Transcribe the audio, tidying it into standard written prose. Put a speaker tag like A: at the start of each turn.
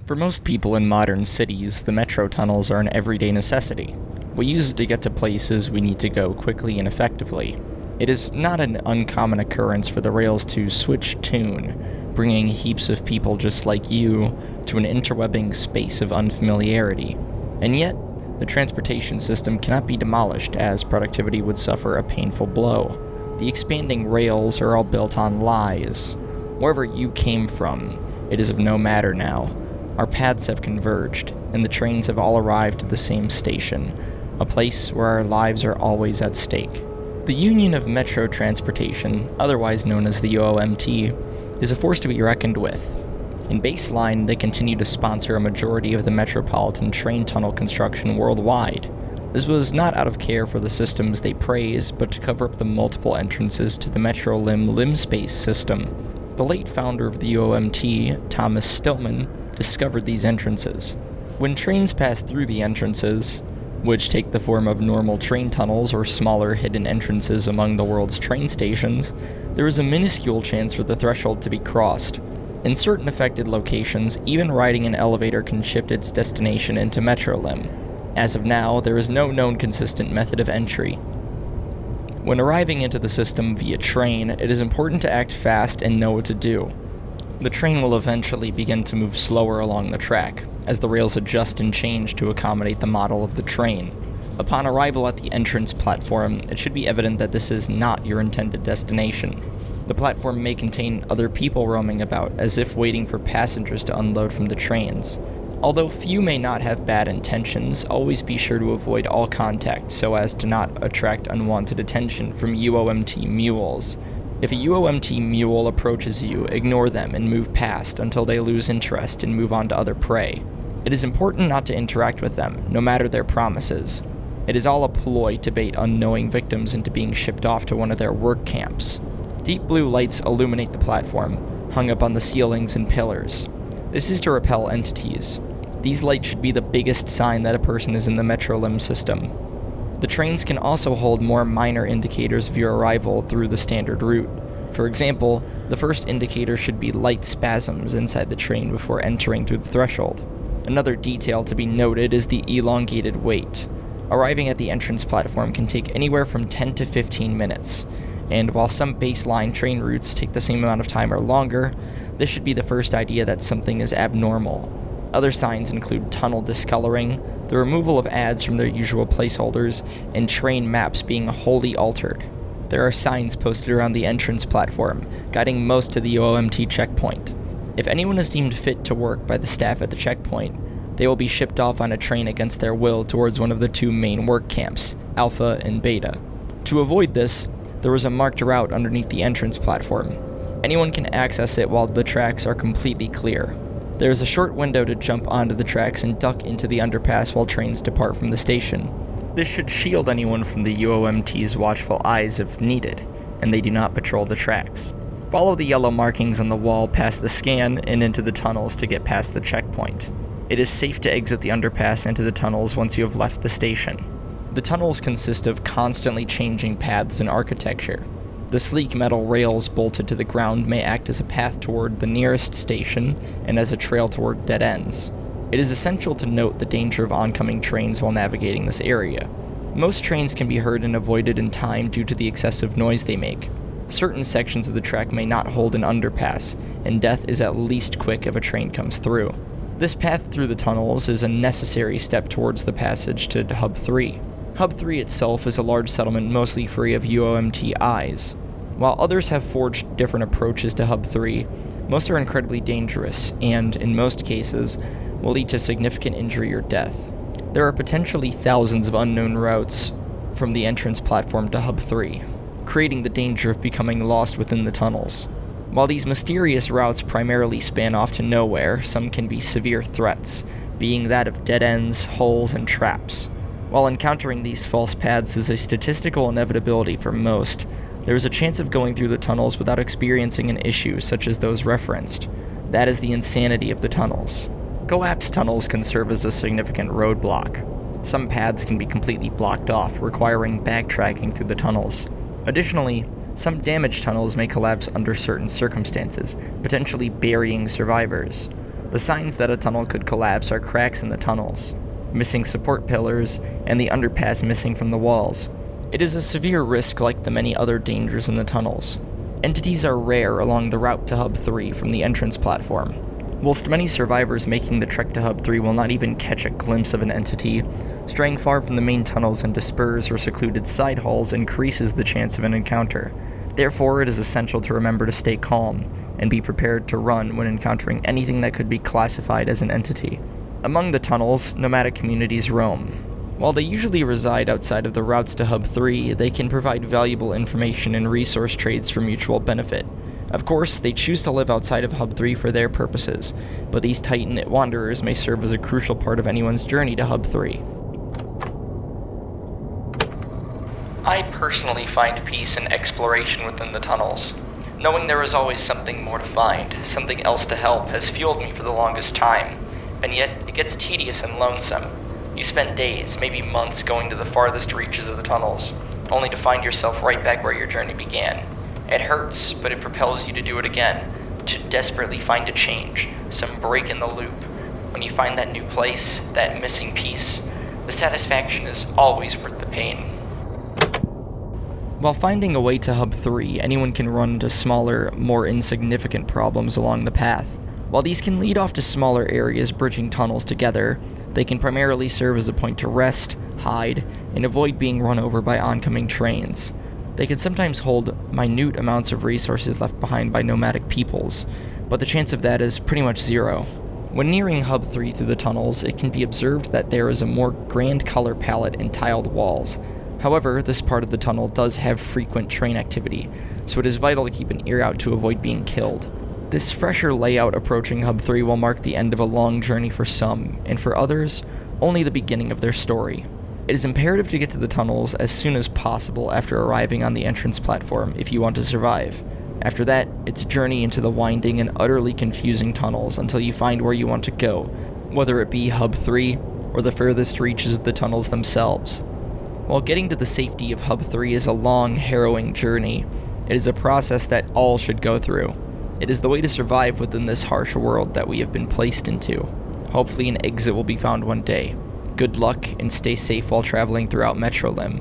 A: For most people in modern cities, the metro tunnels are an everyday necessity. We use it to get to places we need to go quickly and effectively. It is not an uncommon occurrence for the rails to switch tune, bringing heaps of people just like you to an interwebbing space of unfamiliarity. And yet, the transportation system cannot be demolished, as productivity would suffer a painful blow. The expanding rails are all built on lies. Wherever you came from, it is of no matter now. Our paths have converged, and the trains have all arrived at the same station, a place where our lives are always at stake. The Union of Metro Transportation, otherwise known as the UOMT, is a force to be reckoned with. In baseline, they continue to sponsor a majority of the metropolitan train tunnel construction worldwide. This was not out of care for the systems they praise, but to cover up the multiple entrances to the Metrolim limb space system. The late founder of the UOMT, Thomas Stillman, discovered these entrances. When trains pass through the entrances, which take the form of normal train tunnels or smaller hidden entrances among the world's train stations, there is a minuscule chance for the threshold to be crossed. In certain affected locations, even riding an elevator can shift its destination into Metrolim. As of now, there is no known consistent method of entry. When arriving into the system via train, it is important to act fast and know what to do. The train will eventually begin to move slower along the track, as the rails adjust and change to accommodate the model of the train. Upon arrival at the entrance platform, it should be evident that this is not your intended destination. The platform may contain other people roaming about, as if waiting for passengers to unload from the trains. Although few may not have bad intentions, always be sure to avoid all contact so as to not attract unwanted attention from UOMT mules. If a UOMT mule approaches you, ignore them and move past until they lose interest and move on to other prey. It is important not to interact with them, no matter their promises. It is all a ploy to bait unknowing victims into being shipped off to one of their work camps. Deep blue lights illuminate the platform, hung up on the ceilings and pillars. This is to repel entities. These lights should be the biggest sign that a person is in the Metrolim system. The trains can also hold more minor indicators of your arrival through the standard route. For example, the first indicator should be light spasms inside the train before entering through the threshold. Another detail to be noted is the elongated wait. Arriving at the entrance platform can take anywhere from 10 to 15 minutes, and while some baseline train routes take the same amount of time or longer, this should be the first idea that something is abnormal. Other signs include tunnel discoloring, the removal of ads from their usual placeholders, and train maps being wholly altered. There are signs posted around the entrance platform, guiding most to the UOMT checkpoint. If anyone is deemed fit to work by the staff at the checkpoint, they will be shipped off on a train against their will towards one of the two main work camps, Alpha and Beta. To avoid this, there was a marked route underneath the entrance platform. Anyone can access it while the tracks are completely clear. There is a short window to jump onto the tracks and duck into the underpass while trains depart from the station. This should shield anyone from the UOMT's watchful eyes if needed, and they do not patrol the tracks. Follow the yellow markings on the wall past the scan and into the tunnels to get past the checkpoint. It is safe to exit the underpass into the tunnels once you have left the station. The tunnels consist of constantly changing paths and architecture. The sleek metal rails bolted to the ground may act as a path toward the nearest station and as a trail toward dead ends. It is essential to note the danger of oncoming trains while navigating this area. Most trains can be heard and avoided in time due to the excessive noise they make. Certain sections of the track may not hold an underpass, and death is at least quick if a train comes through. This path through the tunnels is a necessary step towards the passage to Hub 3. Hub 3 itself is a large settlement mostly free of UOMT eyes. While others have forged different approaches to Hub 3, most are incredibly dangerous and, in most cases, will lead to significant injury or death. There are potentially thousands of unknown routes from the entrance platform to Hub 3, creating the danger of becoming lost within the tunnels. While these mysterious routes primarily span off to nowhere, some can be severe threats, being that of dead ends, holes, and traps. While encountering these false paths is a statistical inevitability for most, there is a chance of going through the tunnels without experiencing an issue such as those referenced. That is the insanity of the tunnels. Collapsed tunnels can serve as a significant roadblock. Some paths can be completely blocked off, requiring backtracking through the tunnels. Additionally, some damaged tunnels may collapse under certain circumstances, potentially burying survivors. The signs that a tunnel could collapse are cracks in the tunnels, missing support pillars, and the underpass missing from the walls. It is a severe risk like the many other dangers in the tunnels. Entities are rare along the route to Hub 3 from the entrance platform. Whilst many survivors making the trek to Hub 3 will not even catch a glimpse of an entity, straying far from the main tunnels into spurs or secluded side halls increases the chance of an encounter. Therefore, it is essential to remember to stay calm and be prepared to run when encountering anything that could be classified as an entity. Among the tunnels, nomadic communities roam. While they usually reside outside of the routes to Hub 3, they can provide valuable information and resource trades for mutual benefit. Of course, they choose to live outside of Hub 3 for their purposes, but these tight-knit wanderers may serve as a crucial part of anyone's journey to Hub 3. I personally find peace in exploration within the tunnels. Knowing there is always something more to find, something else to help, has fueled me for the longest time, and yet it gets tedious and lonesome. You spend days, maybe months, going to the farthest reaches of the tunnels, only to find yourself right back where your journey began. It hurts, but it propels you to do it again, to desperately find a change, some break in the loop. When you find that new place, that missing piece, the satisfaction is always worth the pain. While finding a way to Hub 3, anyone can run into smaller, more insignificant problems along the path. While these can lead off to smaller areas bridging tunnels together, they can primarily serve as a point to rest, hide, and avoid being run over by oncoming trains. They can sometimes hold minute amounts of resources left behind by nomadic peoples, but the chance of that is pretty much zero. When nearing Hub 3 through the tunnels, it can be observed that there is a more grand color palette and tiled walls. However, this part of the tunnel does have frequent train activity, so it is vital to keep an ear out to avoid being killed. This fresher layout approaching Hub 3 will mark the end of a long journey for some, and for others, only the beginning of their story. It is imperative to get to the tunnels as soon as possible after arriving on the entrance platform if you want to survive. After that, it's a journey into the winding and utterly confusing tunnels until you find where you want to go, whether it be Hub 3 or the furthest reaches of the tunnels themselves. While getting to the safety of Hub 3 is a long, harrowing journey, it is a process that all should go through. It is the way to survive within this harsh world that we have been placed into. Hopefully an exit will be found one day. Good luck and stay safe while traveling throughout Metrolim.